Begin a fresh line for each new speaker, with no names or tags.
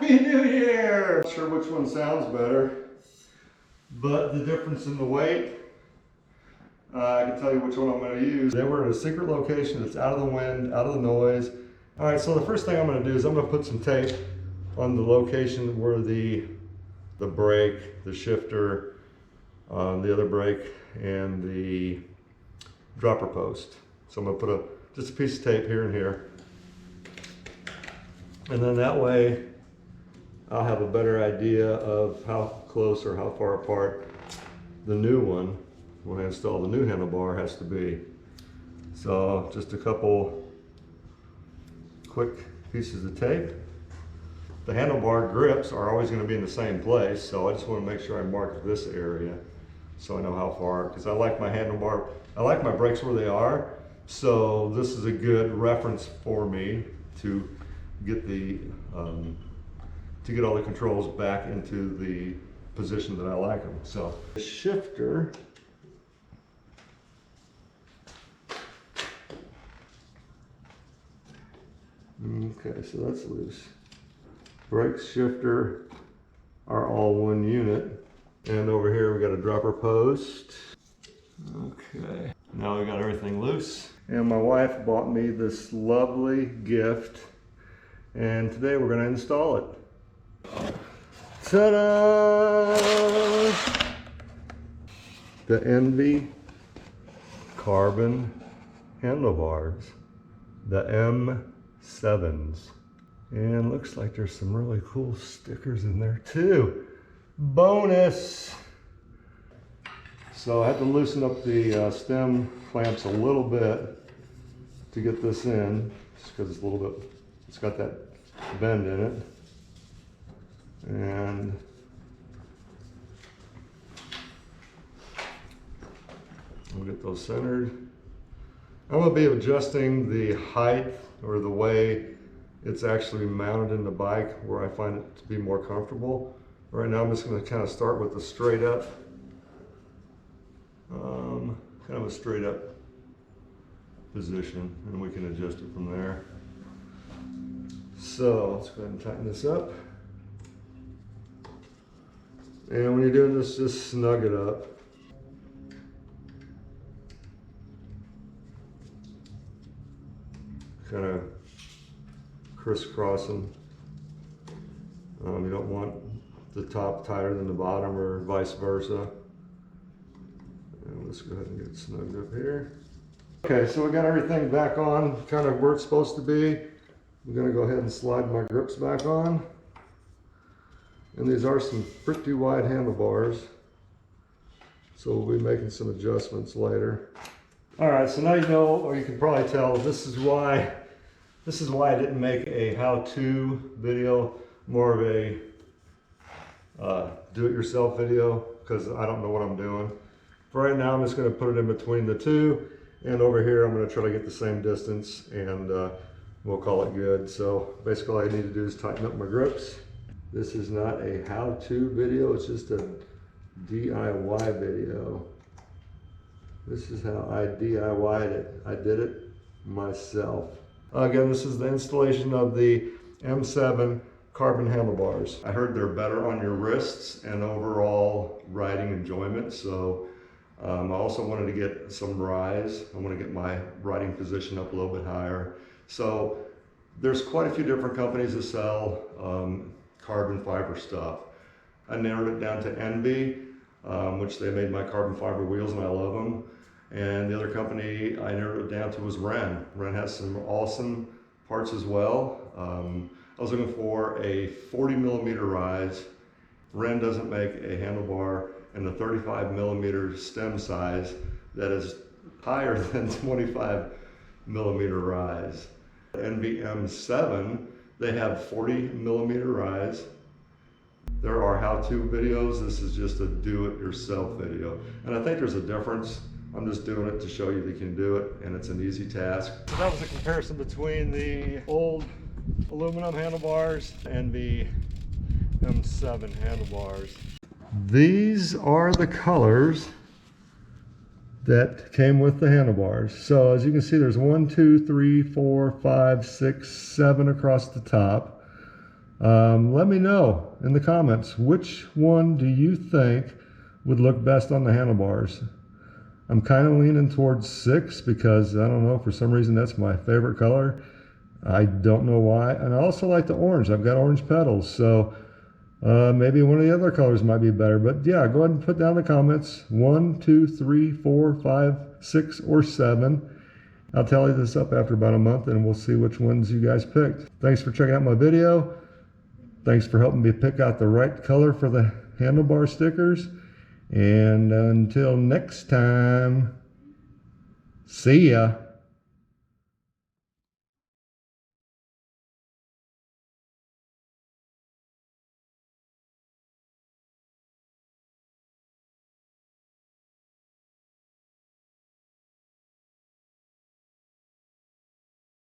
Happy New Year! Not sure which one sounds better, but the difference in the weight, I can tell you which one I'm going to use. They were at a secret location that's out of the wind, out of the noise. All right, so the first thing I'm going to do is I'm going to put some tape on the location where the brake, the shifter, the other brake, and the dropper post. So I'm going to put just a piece of tape here and here. And then that way I'll have a better idea of how close or how far apart the new one, when I install the new handlebar, has to be. So just a couple quick pieces of tape. The handlebar grips are always going to be in the same place, so I just want to make sure I mark this area so I know how far, because I like my handlebar, I like my brakes where they are, so this is a good reference for me to get the to get all the controls back into the position that I like them. So the shifter, okay, so that's loose. Brake, shifter are all one unit. And over here we got a dropper post. Okay, now we got everything loose. And my wife bought me this lovely gift, and today we're gonna install it. Ta-da! The Envy carbon handlebars, the M7s. And looks like there's some really cool stickers in there too. Bonus! So I had to loosen up the stem clamps a little bit to get this in, just because it's a little bit, it's got that bend in it. And we'll get those centered. I'm going to be adjusting the height or the way it's actually mounted in the bike where I find it to be more comfortable. Right now I'm just going to kind of start with the straight up, kind of a straight up position, and we can adjust it from there. So let's go ahead and tighten this up. And when you're doing this, just snug it up. Kind of crisscrossing. You don't want the top tighter than the bottom or vice versa. And let's go ahead and get it snugged up here. Okay, so we got everything back on, kind of where it's supposed to be. I'm gonna go ahead and slide my grips back on. And these are some pretty wide handlebars, so we'll be making some adjustments later. All right, so now you know, or you can probably tell, this is why I didn't make a how-to video, more of a do-it-yourself video, because I don't know what I'm doing. For right now, I'm just going to put it in between the two, and over here I'm going to try to get the same distance, and we'll call it good. So basically all I need to do is tighten up my grips. This is not a how-to video, it's just a DIY video. This is how I DIY'd it. I did it myself. Again, this is the installation of the M7 carbon handlebars. I heard they're better on your wrists and overall riding enjoyment, so I also wanted to get some rise. I want to get my riding position up a little bit higher. So there's quite a few different companies that sell carbon fiber stuff. I narrowed it down to Envy, which they made my carbon fiber wheels and I love them. And the other company I narrowed it down to was Ren. Ren has some awesome parts as well. I was looking for a 40 millimeter rise. Ren doesn't make a handlebar in the 35 millimeter stem size that is higher than 25 millimeter rise. Envy M7, they have 40 millimeter rise. There are how-to videos. This is just a do-it-yourself video. And I think there's a difference. I'm just doing it to show you that you can do it, and it's an easy task. So that was a comparison between the old aluminum handlebars and the M7 handlebars. These are the colors that came with the handlebars. So as you can see, there's 1, 2, 3, 4, 5, 6, 7 across the top. Let me know in the comments, which one do you think would look best on the handlebars? I'm kind of leaning towards 6 because, I don't know, for some reason that's my favorite color. I don't know why. And I also like the orange. I've got orange pedals, so maybe one of the other colors might be better. But yeah, go ahead and put down in the comments 1, 2, 3, 4, 5, 6, or 7. I'll tally this up after about a month and we'll see which ones you guys picked. Thanks for checking out my video. Thanks for helping me pick out the right color for the handlebar stickers. And until next time, see ya.